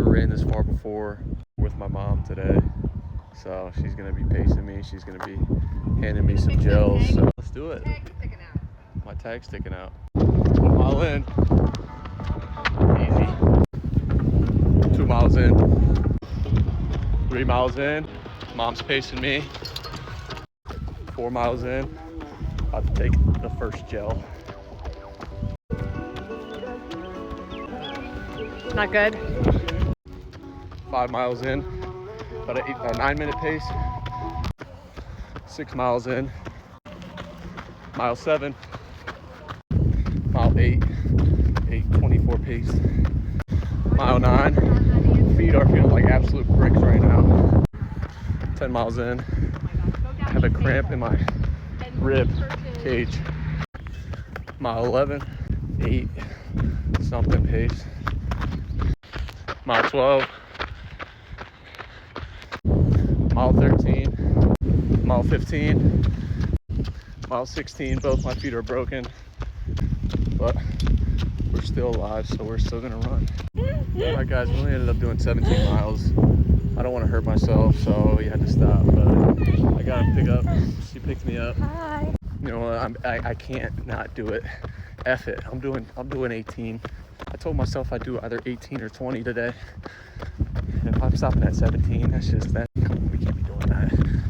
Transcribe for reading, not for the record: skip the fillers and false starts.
never ran this far before with my mom today. So she's gonna be pacing me. She's gonna be handing me some gels. So let's do it. My tag's sticking out. 1 mile in. Easy. 2 miles in. 3 miles in. Mom's pacing me. 4 miles in. About to take the first gel. Not good. 5 miles in. About a 9-minute pace. 6 miles in. Mile 7. Mile 8. 8:24 pace. Mile 9. Feet are feeling like absolute bricks right now. 10 miles in. I have a cramp in my rib cage. Mile 11. 8 something pace. Mile 12. Mile 13. Mile 15. Mile 16. Both my feet are broken, but we're still alive, so we're still gonna run. All right, guys, we only ended up doing 17 miles. I don't want to hurt myself, so we had to stop. But I got to pick up. She picked me up. Hi. You know what? I can't not do it. F it. I'm doing 18. I told myself I'd do either 18 or 20 today. And if I'm stopping at 17, that's just that. We can't be doing that.